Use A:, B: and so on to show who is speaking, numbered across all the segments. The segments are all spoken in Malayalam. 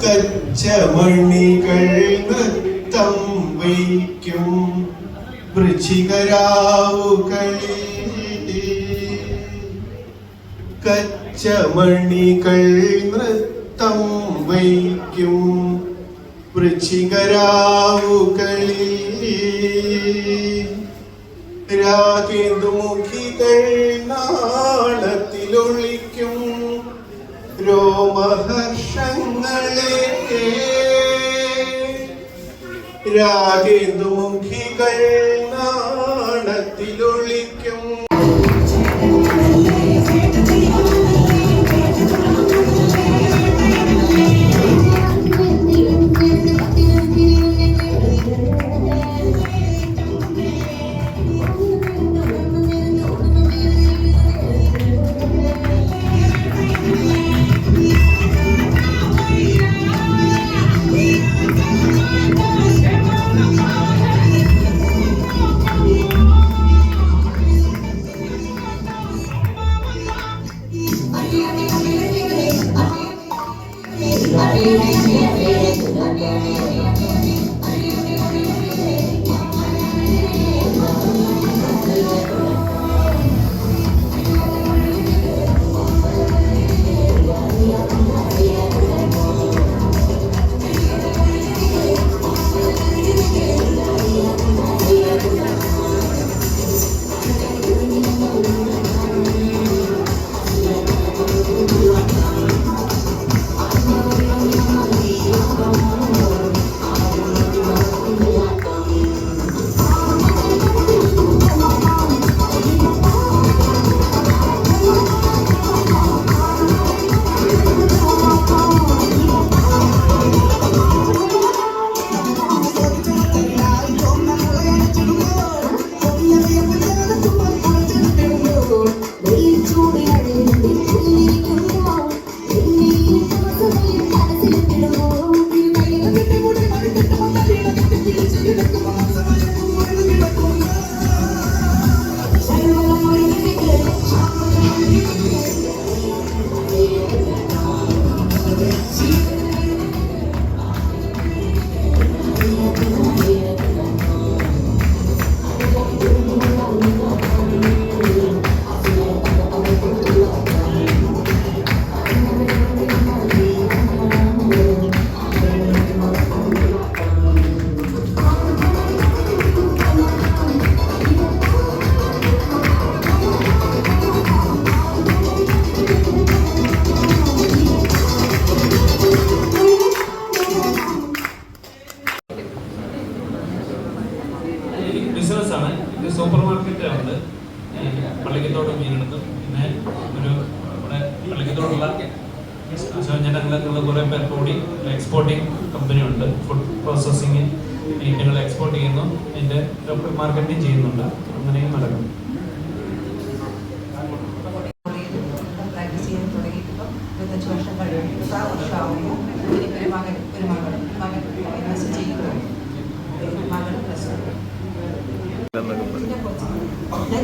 A: കച്ചമണികൾ നൃത്തം വയ്ക്കും വൃശ്ചികരാവുകളിൽ കച്ചമണികൾ നൃത്തം വയ്ക്കും വൃശ്ചികരാവുകളിൽ രാഗേന്ദുമുഖികൾ നാളത്തിലൊളിക്കും രോമഹർഷങ്ങളെ രാഗേന്ദുമുഖികൾ നാളത്തിലൊളിക്കും.
B: ബിസിനസ്സാണ് ഇത്. സൂപ്പർ മാർക്കറ്റ് ഉണ്ട് പള്ളിക്കത്തോട് മീനെടുത്ത്. പിന്നെ ഒരു ഇവിടെ പള്ളിക്കത്തോടുള്ള ശവഞ്ഞടങ്ങളിലുള്ള കുറേ പേർ കൂടി എക്സ്പോർട്ടിങ് കമ്പനി ഉണ്ട്. ഫുഡ് പ്രോസസ്സിങ് ഐറ്റങ്ങൾ എക്സ്പോർട്ട് ചെയ്യുന്നു, അതിൻ്റെ ലോക്കൽ മാർക്കറ്റിംഗ് ചെയ്യുന്നുണ്ട്. അങ്ങനെയും നടക്കും.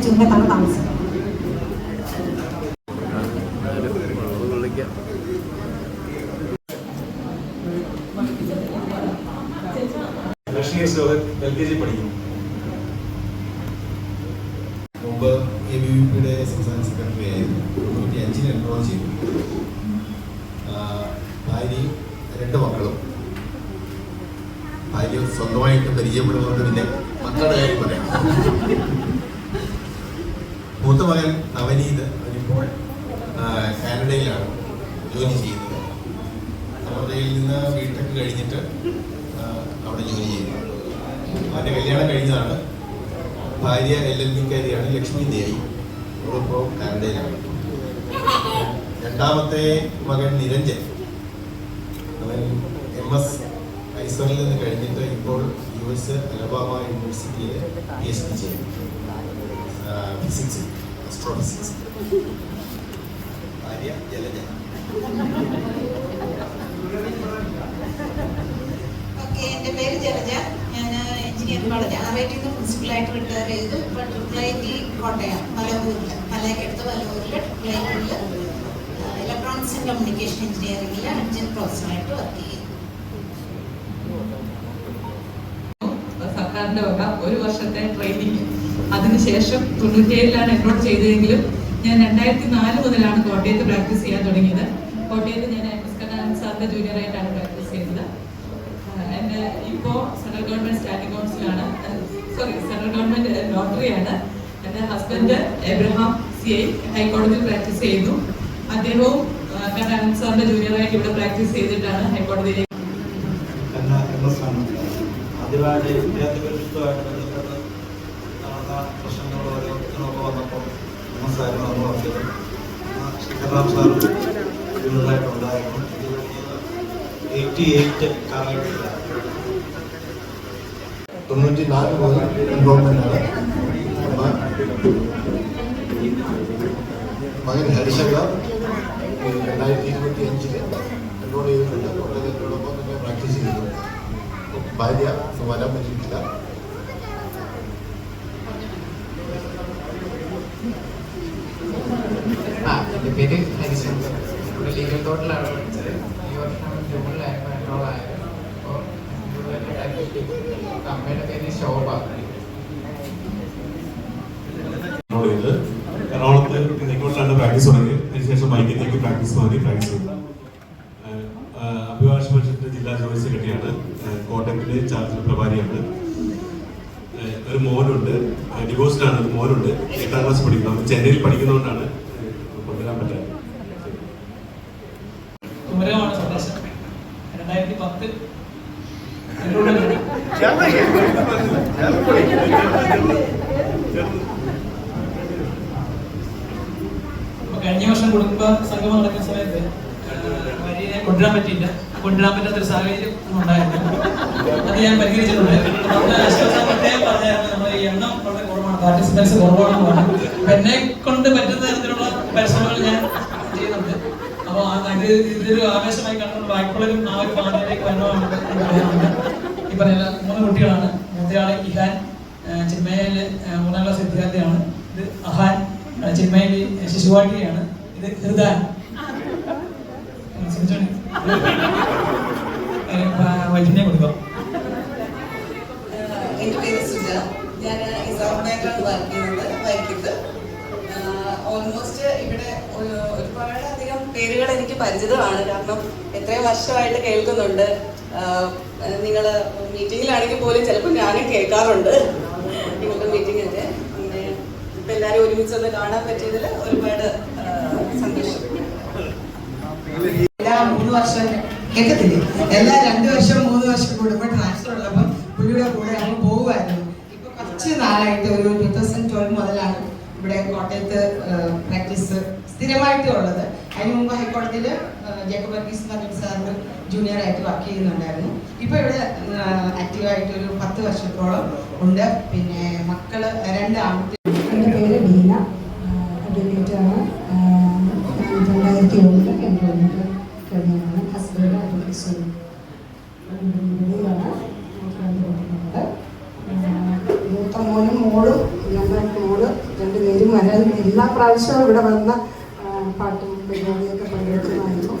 C: ചുങ്കത്താണ് താമസം.
A: LKG പഠിക്കുന്നു. മുമ്പ് ABVPയുടെ സംസ്ഥാന സെക്രട്ടറി ആയിരുന്നു. 95 എൻറോൾ ചെയ്തു. ഭാര്യയും 2 മക്കളും. ഭാര്യ സ്വന്തമായിട്ട് പരിചയപ്പെടുന്നത് പിന്നെ മക്കളുടെ കാര്യം പറയാം. മൂത്ത മകൻ നവനീത് അവനിപ്പോൾ കാനഡയിലാണ് ജോലി ചെയ്യുന്നത്. കാനഡയിൽ നിന്ന് ബിടെക് കഴിഞ്ഞിട്ട് അവിടെ ജോലി ചെയ്യുന്നു. അവൻ്റെ കല്യാണം കഴിഞ്ഞതാണ്. ഭാര്യ LLB-കാരിയാണ്, ലക്ഷ്മി ദേവി. അവളിപ്പോൾ കാനഡയിലാണ്. രണ്ടാമത്തെ മകൻ നിരഞ്ജൻ, അവൻ MS ഐസറിൽ നിന്ന് കഴിഞ്ഞിട്ട് ഇപ്പോൾ US അലബാമ യൂണിവേഴ്സിറ്റിയിൽ PhD ചെയ്യുന്നു, ഫിസിക്സ്, ആസ്ട്രോഫിസിക്സ്. ഭാര്യ ജലജ.
D: എൻ്റെ പേര് ജലജ. ഞാൻ എഞ്ചിനീയറിംഗ് കോളേജ് ആറേറ്റിൽ നിന്ന് പ്രിൻസിപ്പളായിട്ട് റിട്ടയർ ചെയ്തു. ഇപ്പോൾ ട്രിപ്പിൾ IT കോട്ടയം മലയൂരിൽ, മലയ്ക്കടുത്ത് മലയൂരിൽ ട്രിപ്പിൾ ITയിൽ ആൻഡ് കമ്മ്യൂണിക്കേഷൻ എഞ്ചിനീയറിംഗിൽ അഡ്ജന്റ് പ്രൊഫസറായിട്ട് വർക്ക് ചെയ്യുന്നു.
E: സർക്കാരിന്റെ വക ഒരു വർഷത്തെ ട്രെയിനിങ്, അതിനുശേഷം 97 എന്നോട് ചെയ്തതെങ്കിലും ഞാൻ 2004 മുതലാണ് കോട്ടയത്ത് പ്രാക്ടീസ് ചെയ്യാൻ തുടങ്ങിയത്. കോട്ടയത്ത് ഞാൻ MS കണ്ണൻ സാറിന്റെ ജൂനിയറായിട്ടാണ് പ്രാക്ടീസ് ചെയ്യുന്നത്. എൻ്റെ ഇപ്പോൾ സെൻട്രൽ ഗവൺമെന്റ് സ്റ്റാൻഡിംഗ് കൗൺസിലാണ്, സെൻട്രൽ ഗവൺമെന്റ് ലോട്ടറിയാണ്. എൻ്റെ ഹസ്ബൻഡ് എബ്രഹാം CI ഹൈക്കോടതിയിൽ പ്രാക്ടീസ് ചെയ്യുന്നു. അദ്ദേഹവും കണ്ണൻ സാറിന്റെ ജൂനിയറായിട്ട് ഇവിടെ പ്രാക്ടീസ് ചെയ്തിട്ടാണ് ഹൈക്കോടതിയിലേക്ക്.
A: ആദ്യമായിട്ട് വിദ്യാർത്ഥികളുമായിട്ട് ബന്ധപ്പെട്ട് നടന്ന പ്രശ്നങ്ങൾ ഓരോരുത്തരൊക്കെ വന്നപ്പോൾ സാറിന് നമ്മൾ പറഞ്ഞത് ശിഖറാം സാറും ഇവരുമായിട്ടുണ്ടായിരുന്നു. 88 കാലഘട്ടത്തിലാണ് 94 മുതൽ എൻറോൾമെൻ്റാണ്. മകൻ ഹരിശങ്കർ 2025 എൻറോൾ ചെയ്തിട്ടുണ്ട്. കോട്ടയത്തോടൊപ്പം തന്നെ പ്രാക്ടീസ് ചെയ്തു. ഭാര്യ വരാൻ പറ്റിയിട്ടില്ല.
F: എൻ്റെ പേര് ഹരിശങ്കർ. ഇവിടെ ലീഗൽ തോട്ടിലാണ് പഠിച്ചത്. ഈ വർഷം ജൂണിലായിരുന്നു എൻറോൾ ആയത്. അപ്പോൾ അമ്മയുടെ പേര് ശോഭ.
G: എറണാകുളത്ത് തെക്കോട്ടാണ് പ്രാക്ടീസ് തുടങ്ങി. അതിനുശേഷം വൈക്കത്തേക്ക് പ്രാക്ടീസ് ചെയ്തു. അഭിഭാഷക പരിഷത്തിന്റെ ജില്ലാ ജോയിന്റ് സെക്രട്ടറിയാണ്. കോട്ടയത്തിലെ ചാർജ് പ്രഭാരിയാണ്. ഒരു മോനുണ്ട്, ഡിവോഴ്സ്ഡാണ്. ഒരു മോനുണ്ട്, 8ാം ക്ലാസ് പഠിക്കുന്നത്. ചെന്നൈയിൽ പഠിക്കുന്നതുകൊണ്ടാണ് കൊണ്ടുവരാൻ പറ്റാറ്.
B: കുമരകമാണ് സന്ദേശം. 2010 കഴിഞ്ഞ വർഷം കുടുംബ സംഗമം നടക്കുന്ന സമയത്ത് ഭാര്യയെ കൊണ്ടുവരാൻ പറ്റിയില്ല. കൊണ്ടുവരാൻ പറ്റാത്തൊരു സാഹചര്യം ഉണ്ടായിരുന്നു. അത് ഞാൻ പരിഹരിച്ചിട്ടുണ്ട്. പ്രത്യേകം പറഞ്ഞായിരുന്നു നമ്മൾ ഈ എണ്ണം വളരെ കുറവാണ്, പാർട്ടിസിപ്പൻസ് കുറവാണെന്ന് പറഞ്ഞു. അപ്പൊ എന്നെ കൊണ്ട് പറ്റുന്ന തരത്തിലുള്ള പരിശ്രമങ്ങൾ ഞാൻ ചെയ്യുന്നുണ്ട്. അപ്പോൾ ഇതൊരു ആവേശമായി കണ്ടുകൊണ്ട് ബാക്കിയുള്ളവരും ആ ഒരു പാതയിലേക്ക് വരണമെന്ന് പറയാറുണ്ട്. ഈ പറയുന്ന 3 കുട്ടികളാണ്. മൂത്തയാള് ഇഹാൻ, ചിന്മയില് 3ാം ക്ലാസ് വിദ്യാർത്ഥിയാണ്. ഇത് അഹാൻ, ചിന്മയില് ശിശുവാട്ടിയാണ്. ഇത് ഹൃദാൻ. വൈദ്യുതിയെ കൊടുക്കാം.
H: എൻ്റെ പേര് സുജ. ഞാൻ ഇസാമിനായിട്ടാണ് വർക്ക് ചെയ്യുന്നത് വൈക്കത്ത്. ഓൾമോസ്റ്റ് ഇവിടെ ഒരുപാടധികം പേരുകൾ എനിക്ക് പരിചിതമാണ്. കാരണം എത്രയോ വർഷമായിട്ട് കേൾക്കുന്നുണ്ട്. നിങ്ങൾ മീറ്റിങ്ങിലാണെങ്കിൽ പോലും ചിലപ്പോൾ ഞാനും കേൾക്കാറുണ്ട് നിങ്ങളുടെ മീറ്റിങ്ങൊക്കെ. പിന്നെ ഇപ്പം എല്ലാവരും ഒരുമിച്ചൊന്ന് കാണാൻ പറ്റിയതിൽ ഒരുപാട് സന്തോഷം.
C: എല്ലാ 3 വർഷം കേൾക്കത്തില്ലേ, എല്ലാ 2 വർഷം 3 വർഷം കൂടുമ്പോൾ ട്രാൻസ്ഫർ ഉള്ളപ്പോൾ പുള്ളിയുടെ കൂടെ നമ്മൾ പോകുമായിരുന്നു. ഇപ്പൊ കുറച്ച് നാളായിട്ട് ഒരു 2012 മുതലാണ് ഇവിടെ കോട്ടയത്ത് പ്രാക്ടീസ് സ്ഥിരമായിട്ട് ഉള്ളത്. അതിന് മുമ്പ് ഹൈക്കോടതിയിൽ ജേക്കബ് വർഗീസ് പറഞ്ഞ സാറിന് ജൂനിയറായിട്ട് വർക്ക് ചെയ്യുന്നുണ്ടായിരുന്നു. ഇപ്പൊ ഇവിടെ ആക്റ്റീവായിട്ട് ഒരു 10 വർഷത്തോളം ഉണ്ട്. പിന്നെ മക്കള് 2 ആൺകുട്ടി.
I: എൻ്റെ പേര് ബീന, അഡ്വക്കേറ്റാണ്. 2001 എൻറോൾമെൻറ്റ് കഴിഞ്ഞതാണ്. ഹസ്ബൻഡ് അഡ്വക്കേറ്റ് മൂത്ത മോനും മോളും ഞങ്ങൾ മോള് 2 പേരും വരാൻ എല്ലാ പ്രാവശ്യവും ഇവിടെ വന്ന പാട്ടും പരിപാടിയൊക്കെ പങ്കെടുക്കുന്നതായിരുന്നു.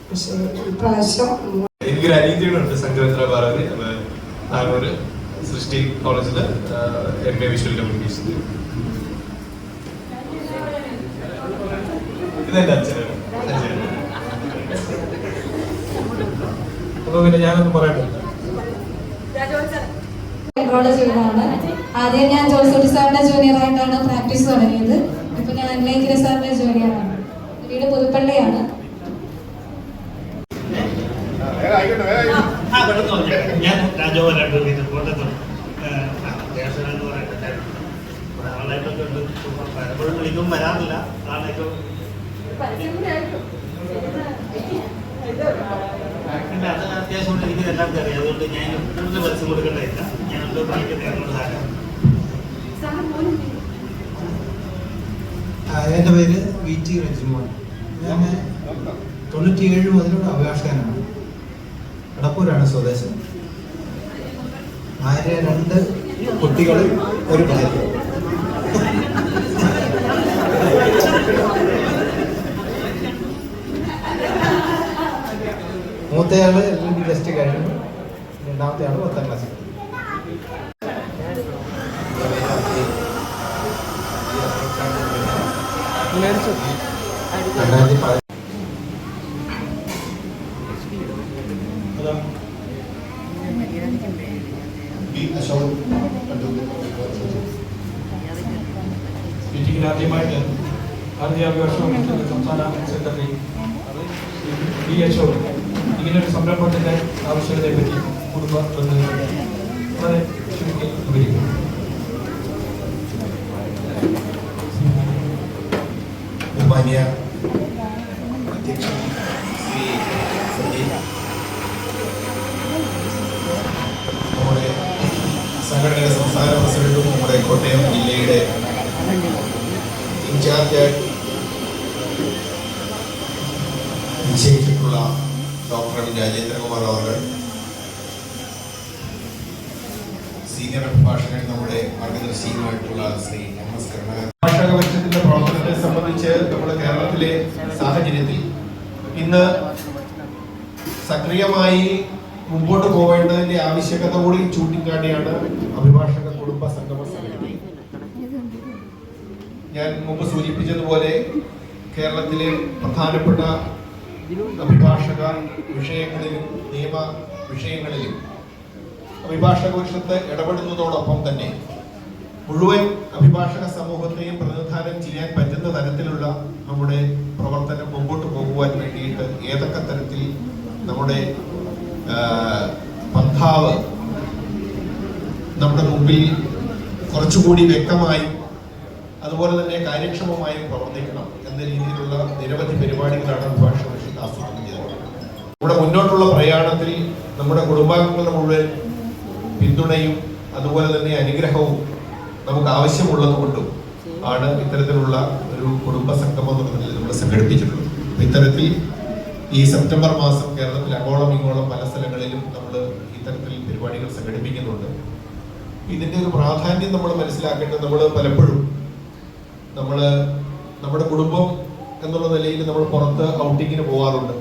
I: പക്ഷേ ഇപ്രാവശ്യം
A: എനിക്കൊരു അനീതിയുണ്ട്. സംഘമിത്ര ഭാരതി നാഗൂർ സൃഷ്ടി കോളേജിൽ MA വിഷ്വൽ കമ്മ്യൂണിക്കേഷൻ. ഇതെന്റെ അച്ഛനാണ്. അപ്പൊ പിന്നെ ഞാനൊന്നും പറയട്ടെ.
I: എൻറോൾ ചെയ്തതാണ്. ആദ്യം ഞാൻ ജോസൂട്ടി സാറിന്റെ ജൂനിയറായിട്ടാണ് പ്രാക്ടീസ് തുടങ്ങിയത്. ഇപ്പൊ ഞാൻ അനിലേഖിര സാറിന്റെ ജൂനിയറാണ്. വീട് പുതുപ്പള്ളിയാണ്.
J: ഞാൻ രാജഗോപാലാണ് കോട്ടയത്തുണ്ട്. ദേശമെന്ന് പറയുന്നത് ആളായിട്ടൊക്കെ ഉണ്ട്. പലപ്പോഴും വിളിക്കും, വരാറില്ല. ആളായിട്ട് അല്ല, അത് അത്യാവശ്യം എനിക്ക് എല്ലാവർക്കും അറിയാം. അതുകൊണ്ട് ഞാൻ കൂടുതൽ പരസ്യം കൊടുക്കേണ്ടതില്ല. ഞാൻ എന്തോ കാണിക്കുന്നത് എന്നോട് സാധനം.
A: എൻ്റെ പേര് VT റജിമോൻ. ഞാൻ 97 മുതലുള്ള അഭിഭാഷകനാണ്. കടപ്പൂരാണ് സ്വദേശം. ഭാര്യ, 2 കുട്ടികൾ, ഒരു ഭാര്യ.
F: മൂത്തയാൾ LLB ജസ്റ്റ് കഴിഞ്ഞു, രണ്ടാമത്തെ ആൾ 10ാം ക്ലാസ്സിൽ.
B: മീറ്റിംഗിൽ ആദ്യമായിട്ട് ആദ്യാഭിവർഷം സംസ്ഥാന സെക്രട്ടറി DHO ഇങ്ങനൊരു സംരംഭത്തിൻ്റെ ആവശ്യകതയെപ്പറ്റി കുടുംബ വളരെ ചുരുക്കി വിവരിക്കും.
A: ബഹുമാന്യ അധ്യക്ഷൻ ശ്രീ സന്ദീപ്, നമ്മുടെ സംഘടനയുടെ സംസ്ഥാന പ്രസിഡന്റും നമ്മുടെ കോട്ടയം ജില്ലയുടെ ഇൻചാർജായി നിശ്ചയിച്ചിട്ടുള്ള ഡോക്ടർ രാജേന്ദ്രകുമാർ അവർ, സീനിയർ അഭിഭാഷകൻ നമ്മുടെ മാർഗദർശിയുമായിട്ടുള്ള ശ്രീ MS കരുണാകരൻ. ഭാഷാക പരിഷത്തിന്റെ പ്രവർത്തനത്തെ സംബന്ധിച്ച് നമ്മുടെ കേരളത്തിലെ സാഹചര്യത്തിൽ ഇന്ന് സക്രിയമായി മുമ്പോട്ട് പോവേണ്ടതിന്റെ ആവശ്യകത കൂടി ചൂണ്ടിക്കാട്ടിയാണ് അഭിഭാഷക കുടുംബ സംഗമ സമിതി. ഞാൻ മുമ്പ് സൂചിപ്പിച്ചതുപോലെ കേരളത്തിലെ പ്രധാനപ്പെട്ട അഭിഭാഷക വിഷയങ്ങളിലും നിയമ വിഷയങ്ങളിലും അഭിഭാഷക പരിഷത്ത് ഇടപെടുന്നതോടൊപ്പം തന്നെ മുഴുവൻ അഭിഭാഷക സമൂഹത്തെയും പ്രതിനിധാനം ചെയ്യാൻ പറ്റുന്ന തരത്തിലുള്ള നമ്മുടെ പ്രവർത്തനം മുമ്പോട്ട് പോകുവാൻ വേണ്ടിയിട്ട് ഏതൊക്കെ തരത്തിൽ നമ്മുടെ പന്ഥാവ് നമ്മുടെ മുമ്പിൽ കുറച്ചുകൂടി വ്യക്തമായും അതുപോലെ തന്നെ കാര്യക്ഷമമായും പ്രവർത്തിക്കണം എന്ന രീതിയിലുള്ള നിരവധി പരിപാടികളാണ് അഭിഭാഷക പരിഷത്ത് ആസൂത്രണം ചെയ്തത്. നമ്മുടെ മുന്നോട്ടുള്ള പ്രയാണത്തിൽ നമ്മുടെ കുടുംബാംഗങ്ങളുടെ മുഴുവൻ പിന്തുണയും അതുപോലെ തന്നെ അനുഗ്രഹവും നമുക്ക് ആവശ്യമുള്ളത് കൊണ്ടും ആണ് ഇത്തരത്തിലുള്ള ഒരു കുടുംബ സംഗമം നമ്മൾ സംഘടിപ്പിച്ചിട്ടുള്ളത്. ഇത്തരത്തിൽ ഈ സെപ്റ്റംബർ മാസം കേരളത്തിൽ അങ്ങോളം ഇങ്ങോളം പല സ്ഥലങ്ങളിലും നമ്മൾ ഇത്തരത്തിൽ പരിപാടികൾ സംഘടിപ്പിക്കുന്നുണ്ട്. ഇതിന്റെ ഒരു പ്രാധാന്യം നമ്മൾ മനസ്സിലാക്കേണ്ടത്, നമ്മൾ പലപ്പോഴും നമ്മുടെ കുടുംബം എന്നുള്ള നിലയിൽ നമ്മൾ പുറത്ത് ഔട്ടിങ്ങിന് പോകാറുണ്ട്,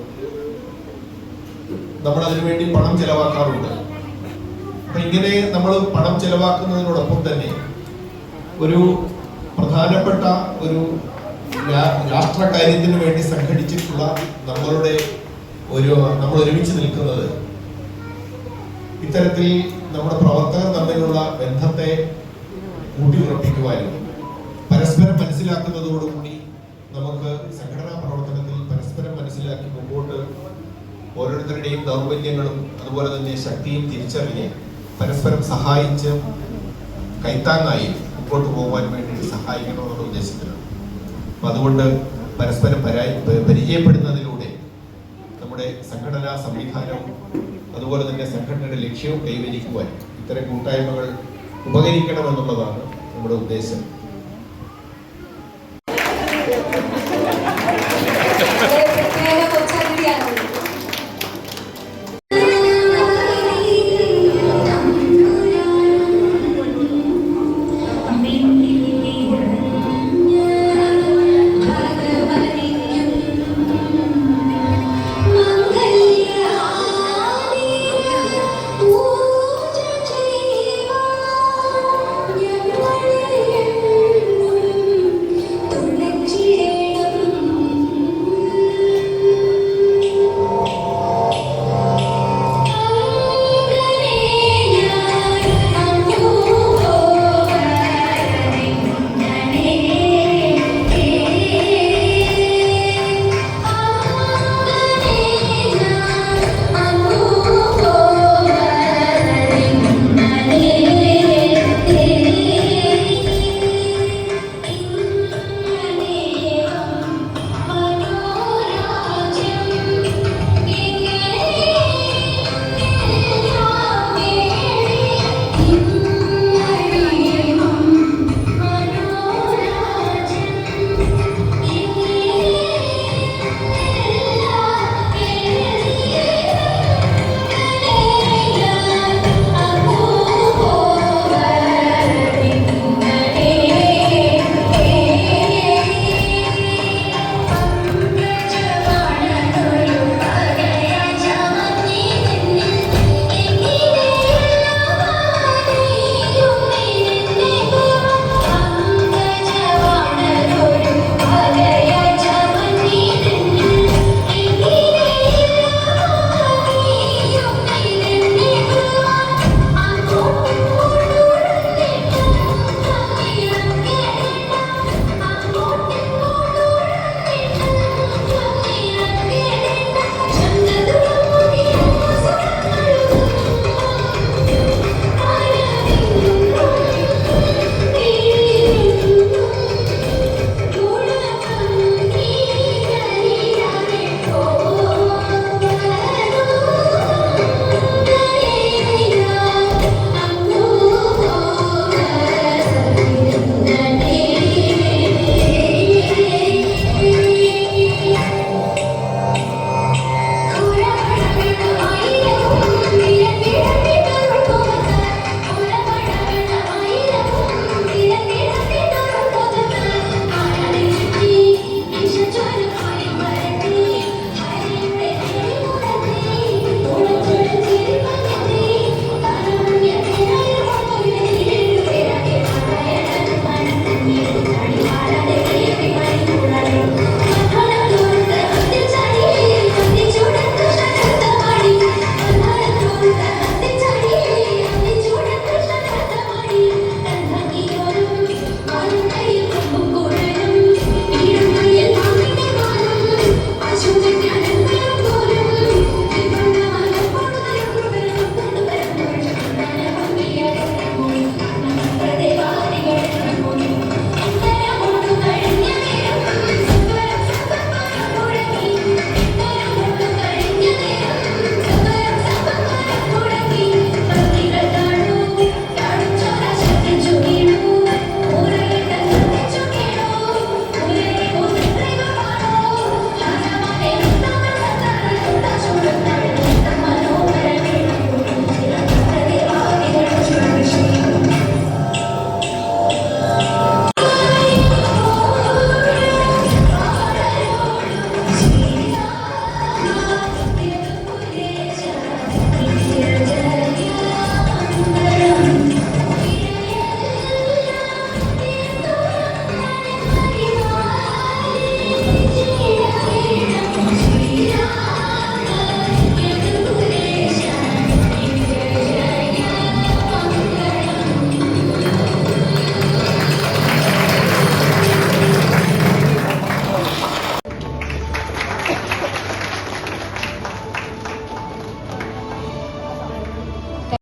A: നമ്മൾ അതിനുവേണ്ടി പണം ചെലവാക്കാറുണ്ട്. അപ്പൊ ഇങ്ങനെ നമ്മൾ പണം ചെലവാക്കുന്നതിനോടൊപ്പം തന്നെ ഒരു പ്രധാനപ്പെട്ട ഒരു രാഷ്ട്ര കാര്യത്തിന് വേണ്ടി സംഘടിച്ചിട്ടുള്ള നമ്മൾ ഒരുമിച്ച് നിൽക്കുന്നത് ഇത്തരത്തിൽ നമ്മുടെ പ്രവർത്തകർ തമ്മിലുള്ള ബന്ധത്തെ ഊട്ടിയുറപ്പിക്കുവാനും പരസ്പരം മനസ്സിലാക്കുന്നതോടുകൂടി നമുക്ക് സംഘടനാ പ്രവർത്തനത്തിൽ പരസ്പരം മനസ്സിലാക്കി മുമ്പോട്ട് ഓരോരുത്തരുടെയും ദൗർബല്യങ്ങളും അതുപോലെ തന്നെ ശക്തിയും തിരിച്ചറിഞ്ഞ് പരസ്പരം സഹായിച്ച് കൈത്താങ്ങായി മുമ്പോട്ട് പോകാൻ വേണ്ടി സഹായിക്കണമെന്നുള്ള ഉദ്ദേശത്തിലാണ്. അപ്പം അതുകൊണ്ട് പരസ്പരം പരിചയപ്പെടുന്നതിലൂടെ നമ്മുടെ സംഘടനാ സംവിധാനവും അതുപോലെ തന്നെ സംഘടനയുടെ ലക്ഷ്യവും കൈവരിക്കുവാൻ ഇത്തരം കൂട്ടായ്മകൾ ഉപകരിക്കണമെന്നുള്ളതാണ് നമ്മുടെ ഉദ്ദേശം.